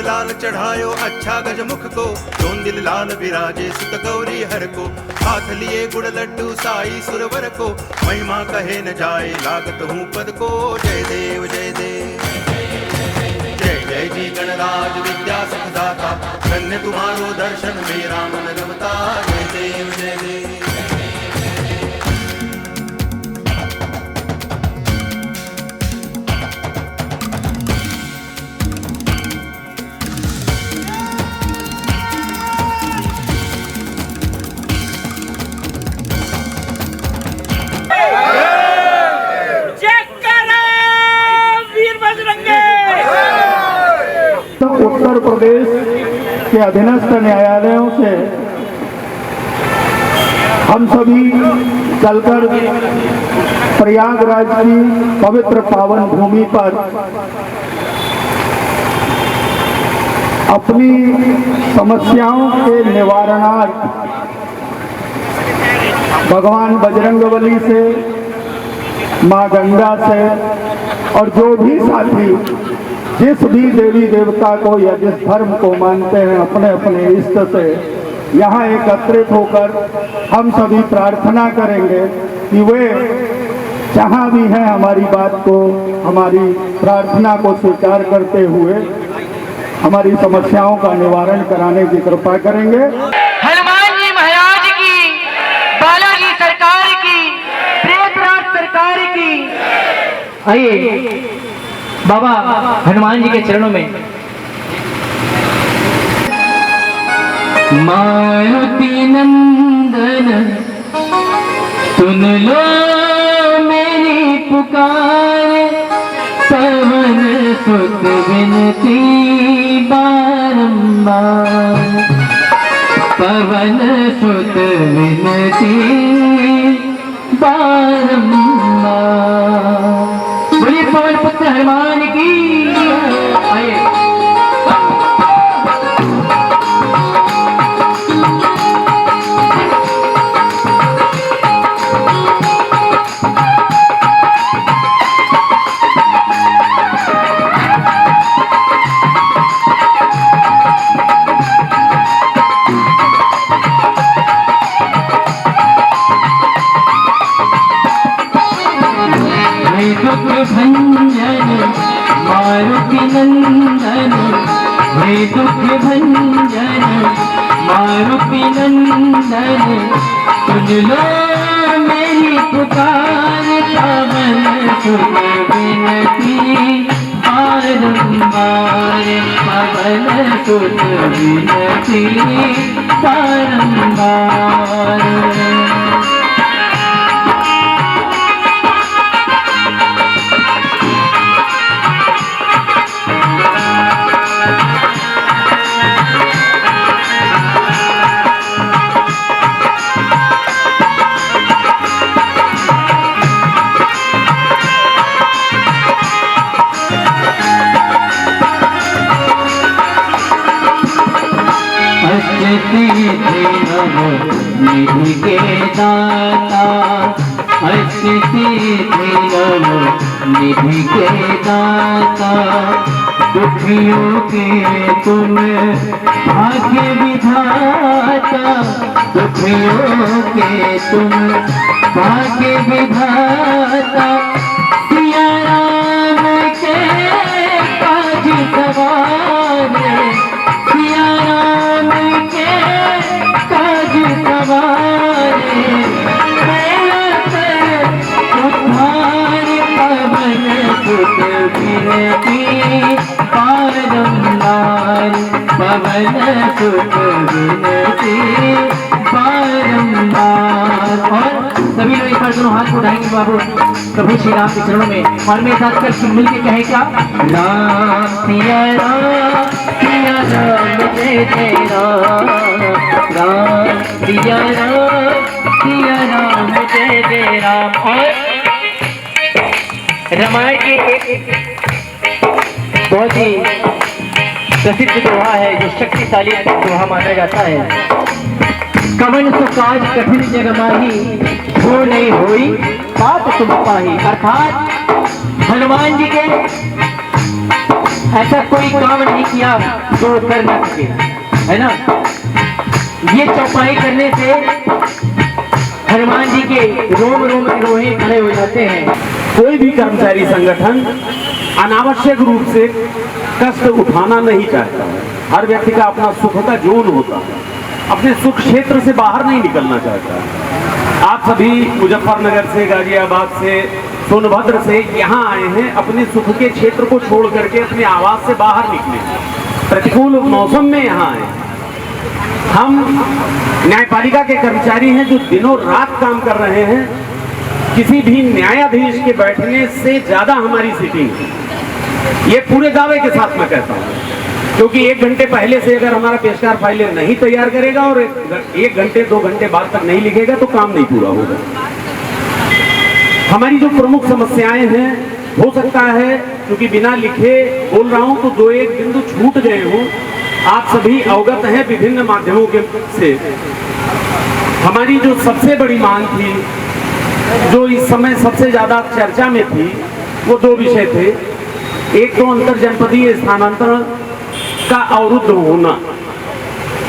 लाल चढ़ायो अच्छा गजमुख को, चोंदिल लाल विराजे सुत गौरी हर को, हाथ लिए गुड़ लड्डू साई सुरवर को, महिमा कहे न जाए लागत हूँ पद को। जय देव जय देव जय जय जी गणराज विद्या सुखदाता, धन्य तुम्हारो दर्शन मेरा मन रमता। जय देव जय देव उत्तर प्रदेश के अधीनस्थ न्यायालयों से हम सभी चलकर प्रयागराज की पवित्र पावन भूमि पर अपनी समस्याओं के निवारणार्थ भगवान बजरंगबली से, माँ गंगा से और जो भी साथी जिस भी देवी देवता को या जिस धर्म को मानते हैं अपने अपने इष्ट से यहाँ एकत्रित होकर हम सभी प्रार्थना करेंगे कि वे जहाँ भी हैं हमारी बात को, हमारी प्रार्थना को स्वीकार करते हुए हमारी समस्याओं का निवारण कराने की कृपा करेंगे। हनुमान जी महाराज की, बालाजी सरकार की, प्रेतराज सरकार की। आइए बाबा हनुमान जी के चरणों में। मारुति नंदन सुन लो मेरी पुकार, पवन सुत विनती बारंबार, पवन सुत विनती बारंबार। बोलिए पवन पुत्र हनुमान की। आइए भंजन मारुति नंदन, हे दुख भंजन मारुति नंदन, सुन लो मेरी पुकार, पवन सुत विनती बारंबार, पवन सुत विनती बारंबार। निधि के दाता, अस्ति निधि के दाता, दुखियों के तुम भाग्य विधाता, दुखियों के तुम भाग्य विधाता, सिया राम के काज सवारे, सिया राम के काज सवारे, उद्धार पवन सुत विनती बारंबार, पवन सुत विनती बारंबार। और सभी लोग एक बार दोनों हाथ उठाएंगे बाबू प्रभु श्री राम के चरणों में, और मेरे साथ कर मिल के कहे क्या? राम सिया राम, सिया राम जय जय राम, राम सिया राम, सिया राम जय जय राम। और रामायण की एक बहुत ही प्रसिद्ध दोहा है जो शक्तिशाली दोहा माना जाता है। कवन सुकाज कठिन जग माही, हो नहीं होई बात तुम पाही। अर्थात हनुमान जी के ऐसा कोई काम नहीं किया जो कर न सके, है ना। ये चौपाई करने से हनुमान जी के रोम रोम के रोहे खड़े हो जाते हैं। कोई भी कर्मचारी संगठन अनावश्यक रूप से कष्ट उठाना नहीं चाहता है। हर व्यक्ति का अपना सुख का जोन होता है, अपने सुख क्षेत्र से बाहर नहीं निकलना चाहता। आप सभी मुजफ्फरनगर से, गाजियाबाद से, सोनभद्र से यहाँ आए हैं अपने सुख के क्षेत्र को छोड़ करके अपने आवास से बाहर निकले, प्रतिकूल मौसम में यहाँ आए। हम न्यायपालिका के कर्मचारी हैं जो दिनों रात काम कर रहे हैं। किसी भी न्यायाधीश के बैठने से ज्यादा हमारी सीटिंग है, ये पूरे दावे के साथ मैं कहता हूँ, क्योंकि 1 घंटे पहले से अगर हमारा पेशकार फाइलें नहीं तैयार करेगा और 1 घंटे 2 घंटे बाद तक नहीं लिखेगा तो काम नहीं पूरा होगा। हमारी जो प्रमुख समस्याएं हैं, हो सकता है क्योंकि बिना लिखे बोल रहा हूं तो 2-1 बिंदु छूट गए हों। आप सभी अवगत हैं विभिन्न माध्यमों के से। हमारी जो सबसे बड़ी मांग थी, जो इस समय सबसे ज्यादा चर्चा में थी, वो 2 विषय थे। एक तो अंतरजनपदीय स्थानांतरण का अवरुद्ध होना।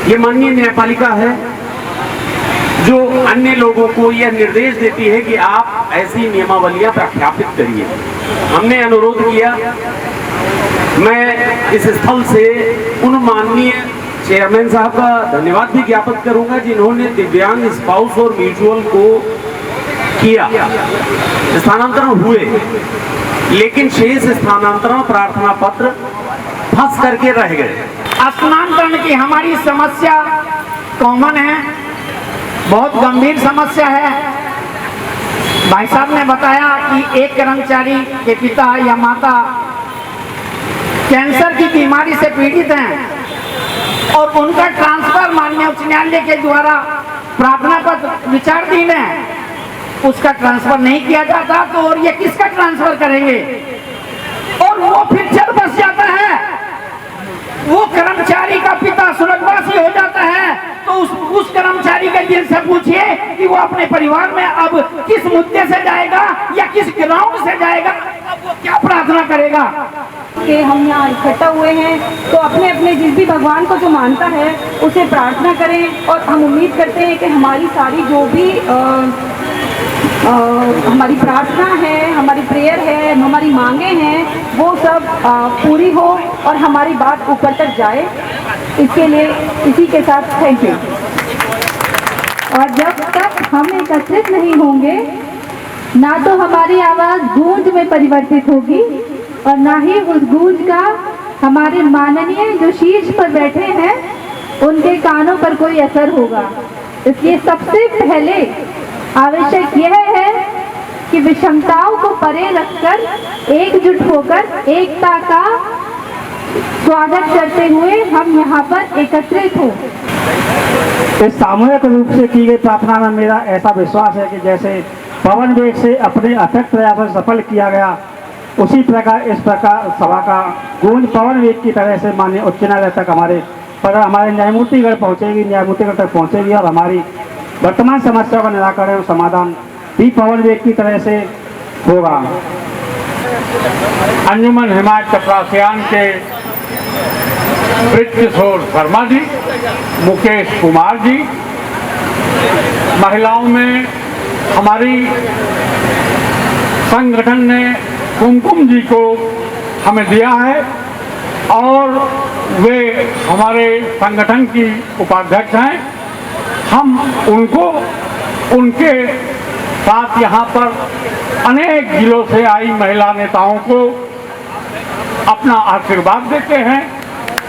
ये माननीय न्यायपालिका है जो अन्य लोगों को यह निर्देश देती है कि आप ऐसी नियमावलियां प्रख्यापित करिए। हमने अनुरोध किया। मैं इस स्थल से उन माननीय चेयरमैन साहब का धन्यवाद भी ज्ञापित करूंगा जिन्होंने दिव्यांग स्पाउस और म्यूचुअल को किया। स्थानांतरण हुए, लेकिन शेष स्थानांतरण प्रार्थना पत्र फंस करके रह गए। स्थानांतरण की हमारी समस्या कॉमन है, बहुत गंभीर समस्या है। भाई साहब ने बताया कि एक कर्मचारी के पिता या माता कैंसर की बीमारी से पीड़ित हैं और उनका ट्रांसफर माननीय उच्च न्यायालय के द्वारा प्रार्थना पत्र विचाराधीन है, उसका ट्रांसफर नहीं किया जाता तो और ये किसका ट्रांसफर करेंगे? और वो फिर चल बस जाता है, वो कर्मचारी का पिता स्वर्गवासी हो जाता है, तो उस कर्मचारी के दिल से पूछिए कि वो अपने परिवार में अब किस मुद्दे से जाएगा या किस ग्राउंड से जाएगा, अब वो क्या प्रार्थना करेगा। कि हम यहाँ इकट्ठा हुए हैं तो अपने अपने जिस भी भगवान को जो मानता है उसे प्रार्थना करें, और हम उम्मीद करते हैं कि हमारी सारी जो भी हमारी प्रार्थना है, हमारी प्रेयर है, हमारी मांगे हैं, वो सब पूरी हो और हमारी बात ऊपर तक जाए। इसके लिए इसी के साथ थैंक यू। और जब तक हम एकत्रित नहीं होंगे, ना तो हमारी आवाज़ गूंज में परिवर्तित होगी और ना ही उस गूंज का हमारे माननीय जो शीर्ष पर बैठे हैं उनके कानों पर कोई असर होगा। इसलिए सबसे पहले आवश्यक यह है कि विषमताओं को परे रखकर एकजुट होकर एकता का स्वागत करते हुए हम यहाँ पर एकत्रित हों। इस सामूहिक रूप से की गई प्रार्थना में मेरा ऐसा विश्वास है कि जैसे पवन वेग से अपने अथक प्रयासों से सफल किया गया, उसी प्रकार इस प्रकार सभा का गूंज पवन वेग की तरह से माननीय उच्च न्यायालय तक हमारे न्यायमूर्तिगढ़ पहुँचेगी, न्यायमूर्तिगढ़ तक पहुँचेगी और हमारी वर्तमान समस्याओं का निराकरण और समाधान भी पवन वेग की तरह से होगा। अंजुमन हिमायत चपरासियान के ब्रिजकिशोर शर्मा जी, मुकेश कुमार जी, महिलाओं में हमारी संगठन ने कुमकुम जी को हमें दिया है और वे हमारे संगठन की उपाध्यक्ष हैं। हम उनको उनके साथ यहाँ पर अनेक जिलों से आई महिला नेताओं को अपना आशीर्वाद देते हैं।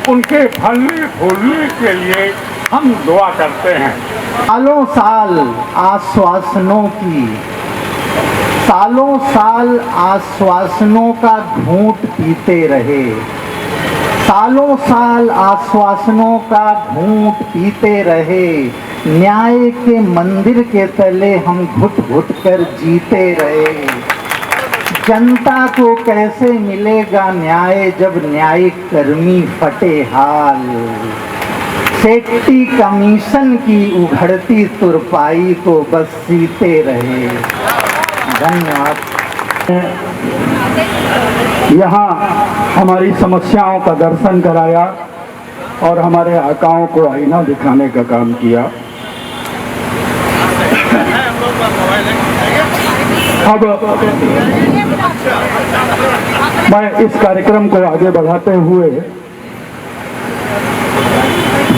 उनके फलने फूलने के लिए हम दुआ करते हैं। सालों साल आश्वासनों का घूंट पीते रहे, सालों साल आश्वासनों का घूंट पीते रहे, न्याय के मंदिर के तले हम घुट घुट कर जीते रहे। जनता को कैसे मिलेगा न्याय जब न्यायिक कर्मी फटे हाल, सेफ्टी कमीशन की उघड़ती तुरपाई को बस सीते रहे। धन्यवाद। यहाँ हमारी समस्याओं का दर्शन कराया और हमारे आकाओं को आईना दिखाने का काम किया। अब मैं इस कार्यक्रम को आगे बढ़ाते हुए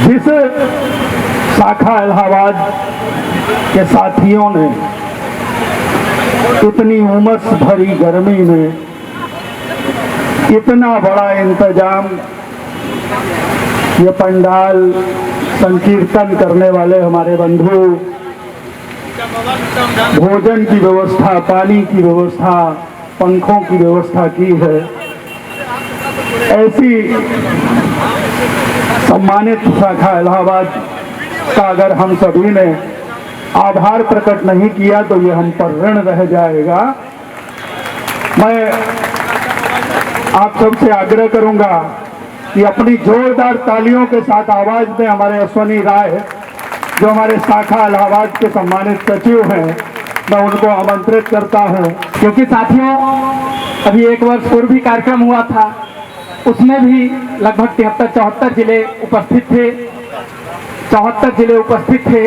जिस शाखा इलाहाबाद के साथियों ने इतनी उमस भरी गर्मी में इतना बड़ा इंतजाम, ये पंडाल, संकीर्तन करने वाले हमारे बंधु, भोजन की व्यवस्था, पानी की व्यवस्था, पंखों की व्यवस्था की है, ऐसी सम्मानित शाखा इलाहाबाद का अगर हम सभी ने आभार प्रकट नहीं किया तो ये हम पर ऋण रह जाएगा। मैं आप सबसे आग्रह करूंगा कि अपनी जोरदार तालियों के साथ आवाज में हमारे अश्वनी राय, जो हमारे शाखा इलाहाबाद के सम्मानित सचिव हैं, मैं उनको आमंत्रित करता हूं। क्योंकि साथियों, अभी 1 वर्ष पूर्व भी कार्यक्रम हुआ था, उसमें भी लगभग 73-74 जिले उपस्थित थे, 74 जिले उपस्थित थे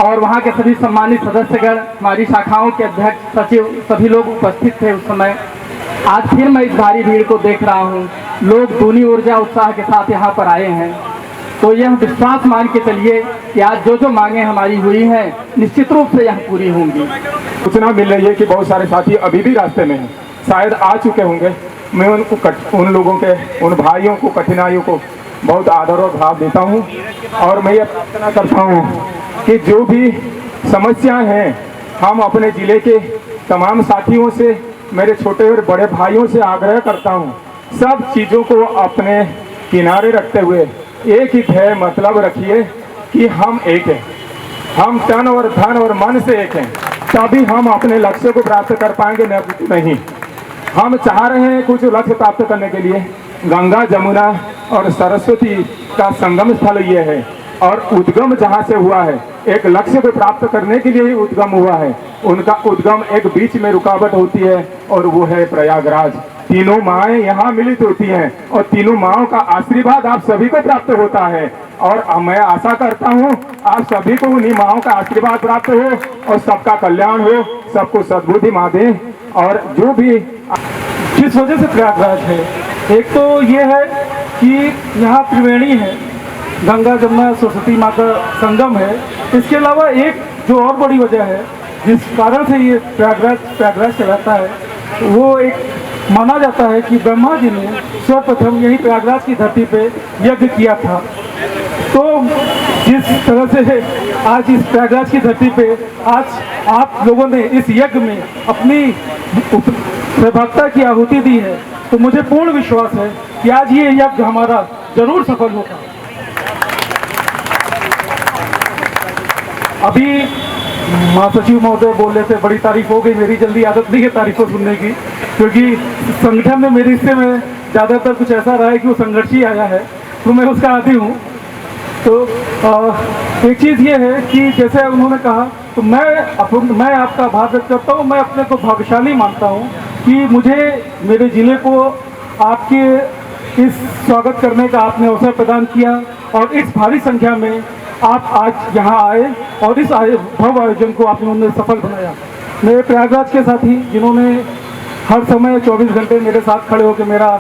और वहाँ के सभी सम्मानित सदस्यगण, हमारी शाखाओं के अध्यक्ष, सचिव, सभी लोग उपस्थित थे उस समय। आज फिर मैं इस भारी भीड़ को देख रहा हूँ, लोग दूनी ऊर्जा उत्साह के साथ यहाँ पर आए हैं, तो यह विश्वास मान के चलिए कि आज जो जो मांगे हमारी हुई हैं निश्चित रूप से यह पूरी होंगी। सूचना मिल रही है कि बहुत सारे साथी अभी भी रास्ते में हैं, शायद आ चुके होंगे। मैं उन लोगों के, उन भाइयों को, कठिनाइयों को बहुत आदर और भाव देता हूँ और मैं ये प्रार्थना करता हूँ कि जो भी समस्याएं हैं, हम अपने ज़िले के तमाम साथियों से, मेरे छोटे और बड़े भाइयों से आग्रह करता हूँ, सब चीज़ों को अपने किनारे रखते हुए एक ही ध्येय मतलब रखिए कि हम एक हैं, हम तन और धन और मन से एक हैं, तभी हम अपने लक्ष्य को प्राप्त कर पाएंगे, नहीं। हम चाह रहे हैं कुछ लक्ष्य प्राप्त करने के लिए, गंगा, जमुना और सरस्वती का संगम स्थल ये है और उद्गम जहाँ से हुआ है, एक लक्ष्य को प्राप्त करने के लिए ही उद्गम हुआ है। उनका उद्गम एक बीच में रुकावट होती है और वो है प्रयागराज। तीनों माएँ यहाँ मिलित होती हैं और तीनों माँओं का आशीर्वाद आप सभी को प्राप्त होता है और मैं आशा करता हूँ आप सभी को उन्हीं माँओं का आशीर्वाद प्राप्त हो और सबका कल्याण हो, सबको सद्बुद्धि माँ दे। और जो भी जिस वजह से प्रयागराज है, एक तो ये है कि यहाँ त्रिवेणी है, गंगा, जमुना, सरस्वती माँ का संगम है। इसके अलावा एक जो और बड़ी वजह है जिस कारण से ये प्रयागराज कहलाता है, वो एक माना जाता है कि ब्रह्मा जी ने सर्वप्रथम यही प्रयागराज की धरती पे यज्ञ किया था। तो जिस तरह से आज इस प्रयागराज की धरती पे आज आप लोगों ने इस यज्ञ में अपनी प्रभावता की आहुति दी है, तो मुझे पूर्ण विश्वास है कि आज ये यज्ञ हमारा जरूर सफल होगा। अभी महासचिव महोदय बोल रहे थे, बड़ी तारीफ हो गई, मेरी जल्दी आदत नहीं है तारीफों सुनने की, क्योंकि संगठन में मेरे हिस्से में ज़्यादातर कुछ ऐसा रहा है कि वो संघर्ष ही आया है, तो मैं उसका आदी हूँ। तो एक चीज़ ये है कि जैसे उन्होंने कहा, तो मैं आपका आभार व्यक्त करता हूँ। मैं अपने को भाग्यशाली मानता हूँ कि मुझे, मेरे ज़िले को आपके इस स्वागत करने का आपने अवसर प्रदान किया और इस भारी संख्या में आप आज यहाँ आए और इस भव्य आयोजन को आप लोगों ने सफल बनाया। मेरे प्रयागराज के साथी जिन्होंने हर समय 24 घंटे मेरे साथ खड़े होकर मेरा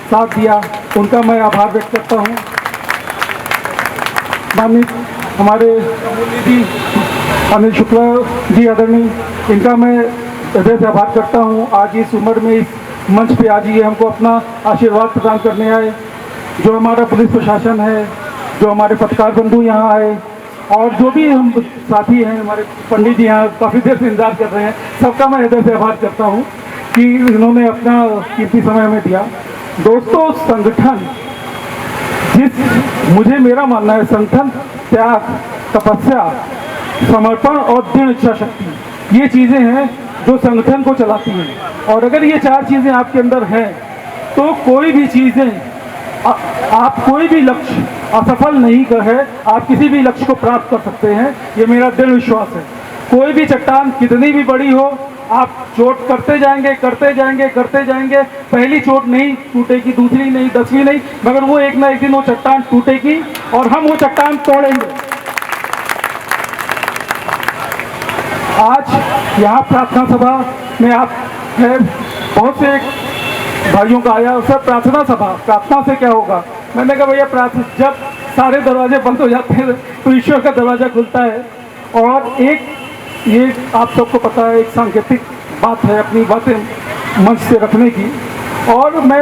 साथ दिया, उनका मैं आभार व्यक्त करता हूँ। माननीय हमारे जी अनिल शुक्ला जी आदरणीय, इनका मैं हृदय से आभार करता हूँ। आज इस उम्र में इस मंच पे आज ये हमको अपना आशीर्वाद प्रदान करने आए। जो हमारा पुलिस प्रशासन है, जो हमारे पत्रकार बंधु यहाँ आए और जो भी हम साथी हैं, हमारे पंडित जी यहाँ काफ़ी देर से इंतजार कर रहे हैं, सबका मैं हृदय से आभार करता हूँ कि इन्होंने अपना कीमती समय हमें दिया। दोस्तों, संगठन मुझे मेरा मानना है, संगठन त्याग, तपस्या, समर्पण और दृढ़ इच्छा शक्ति, ये चीज़ें हैं जो संगठन को चलाती हैं। और अगर ये 4 चीज़ें आपके अंदर हैं तो कोई भी चीज़ें, आप कोई भी लक्ष्य असफल नहीं है, आप किसी भी लक्ष्य को प्राप्त कर सकते हैं, ये मेरा दृढ़ विश्वास है। कोई भी चट्टान कितनी भी बड़ी हो आप चोट करते जाएंगे करते जाएंगे करते जाएंगे, पहली चोट नहीं टूटेगी, दूसरी नहीं, 10वीं नहीं, मगर वो एक ना एक दिन वो चट्टान टूटेगी और हम वो चट्टान तोड़ेंगे। आज यहाँ प्रार्थना सभा में आप है, बहुत से भाइयों का आया सर प्रार्थना सभा, प्रार्थना से क्या होगा? मैंने कहा भैया प्रार्थना, जब सारे दरवाजे बंद हो जाते हैं तो ईश्वर का दरवाजा खुलता है। और एक ये आप सबको पता है, एक सांकेतिक बात है अपनी बातें मंच से रखने की। और मैं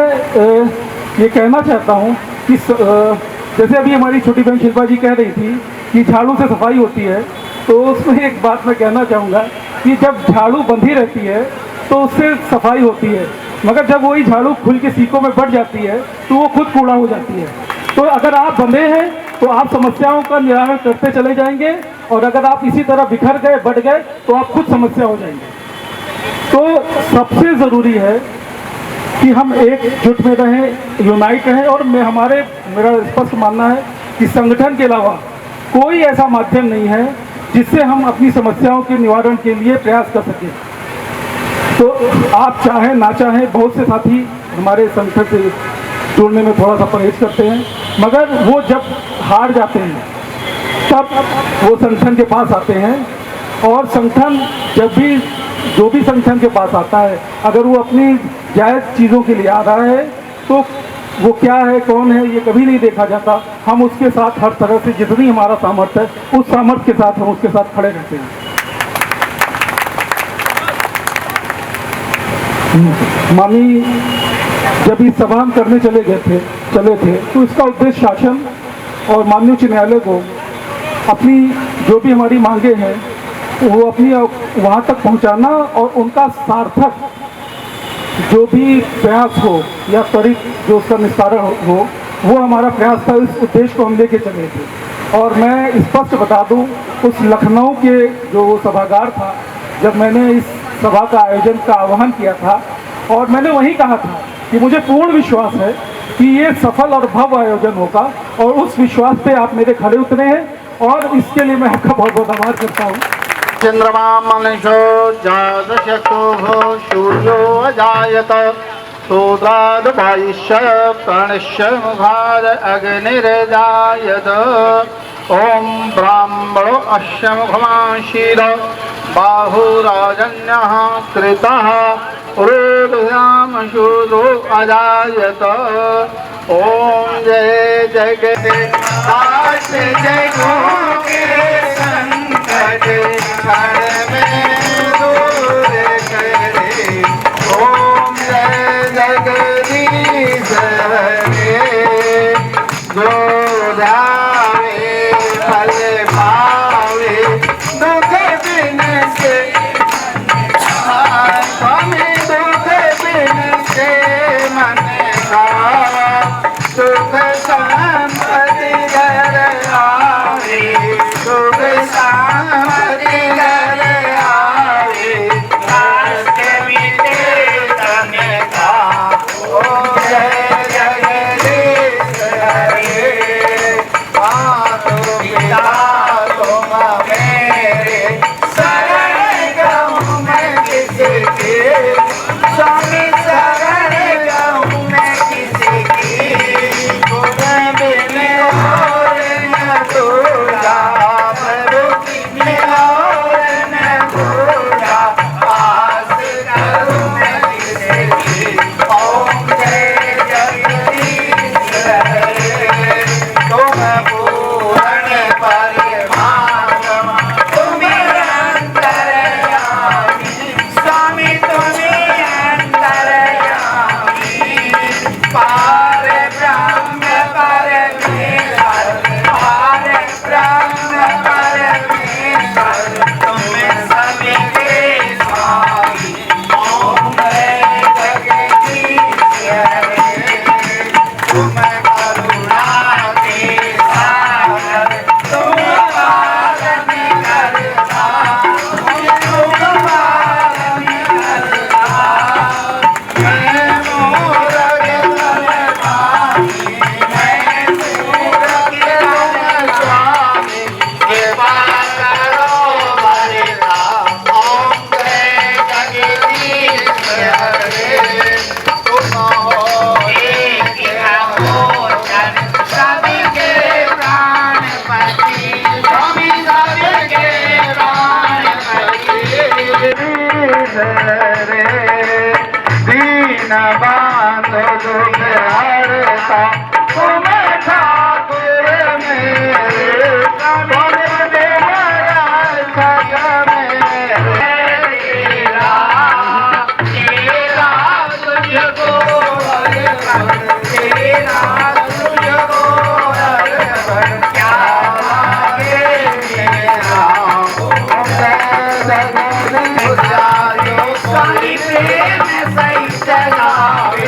ये कहना चाहता हूँ कि जैसे अभी हमारी छोटी बहन शिल्पा जी कह रही थी कि झाड़ू से सफाई होती है, तो उसमें एक बात मैं कहना चाहूँगा कि जब झाड़ू बंधी रहती है तो उससे सफाई होती है, मगर जब वही झाड़ू खुल के सीकों में बढ़ जाती है तो वो खुद कूड़ा हो जाती है। तो अगर आप बंधे हैं तो आप समस्याओं का निवारण करते चले जाएंगे, और अगर आप इसी तरह बिखर गए, बढ़ गए, तो आप खुद समस्या हो जाएंगे। तो सबसे ज़रूरी है कि हम एकजुट में रहें, यूनाइट रहें। और मेरा स्पष्ट मानना है कि संगठन के अलावा कोई ऐसा माध्यम नहीं है जिससे हम अपनी समस्याओं के निवारण के लिए प्रयास कर सकें। तो आप चाहें ना चाहें, बहुत से साथी हमारे संगठन से जुड़ने में थोड़ा सा परहेज करते हैं, मगर वो जब हार जाते हैं तब वो संगठन के पास आते हैं। और संगठन जब भी जो भी संगठन के पास आता है, अगर वो अपनी जायज़ चीज़ों के लिए आ रहा है तो वो क्या है, कौन है, ये कभी नहीं देखा जाता। हम उसके साथ हर तरह से जितनी हमारा सामर्थ्य है उस सामर्थ्य के साथ हम उसके साथ खड़े रहते हैं। मामी जब इस सभा हम करने चले थे तो इसका उद्देश्य शासन और माननीय उच्च न्यायालय को अपनी जो भी हमारी मांगे हैं वो अपनी वहाँ तक पहुँचाना और उनका सार्थक जो भी प्रयास हो या त्वरित जो उसका निस्तारण हो, वो हमारा प्रयास था। इस उद्देश्य को हम लेके चले थे। और मैं स्पष्ट बता दूं, उस लखनऊ के जो सभागार था, जब मैंने इस सभा का आयोजन का आह्वान किया था, और मैंने वहीं कहा था कि मुझे पूर्ण विश्वास है कि ये सफल और भव्य आयोजन होगा, और उस विश्वास पे आप मेरे खड़े उतरे हैं, और इसके लिए मैं आपका बहुत बहुत आभार करता हूँ। चंद्रमा मनुष्यो जातशतुः सूर्यो अजायत शूद्राद् वैश्य प्रणश्य मुखाद् अग्निर्जायत ओम ब्राह्मणो अस्य मुखमासीद बाहुराजन्यः कृतः उरुध्याम शूद्रो अजायत ओम जय जय जय संकट क्षण में दूर करे ओम जय जगदीश हरे जो ध्यावे फल पावे दुख बिन से स्वामी दुख बिन से मन का सुख संपत्ति घर आवे सुख संपत्ति घर रे दीन बांधो दुख हरता तुम ठाकुर मेरे कौन देवरा सग मेरे तेरा तुझको तेरा तुझको क्या मांगे मेरा स्वामी प्रेम सही चलावे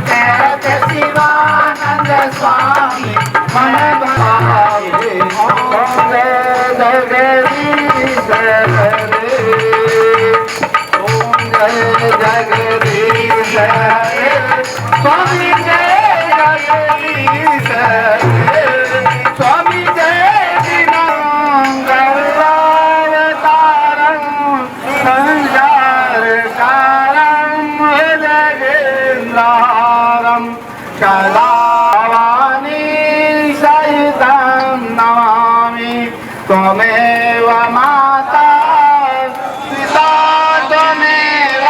कहते शिवानंद स्वामी मन भावे जगदीश जगदीश स्वामी जय जगदीश स्वामी जय कलावाणी सहितं नमामि त्वमेव माता पिता त्वमेव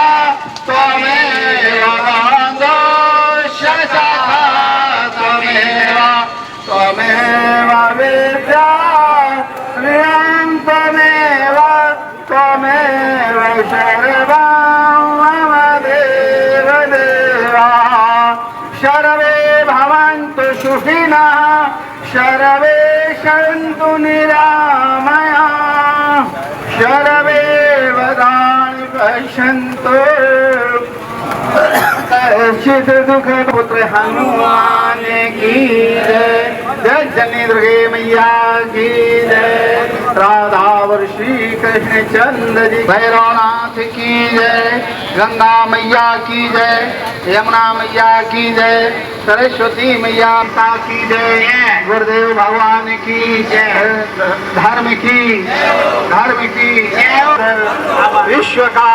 बन्धो सखा त्वमेव विद्या प्रियं त्वमेव सर्वं मम देव देवा सर्वे भवन्तु सुखिनः सर्वे सन्तु निरामयाः सर्वे भद्राणि पश्यन्तु कश्चित् दुःख पुत्र हनुमान की जय जय जननी दुर्गे मैया की जय राधा और श्री कृष्ण चंद्र जी भैरवनाथ की जय गंगा मैया की जय यमुना मैया की जय सरस्वती मैया की जय गुरुदेव भगवान की जय धर्म की विश्व का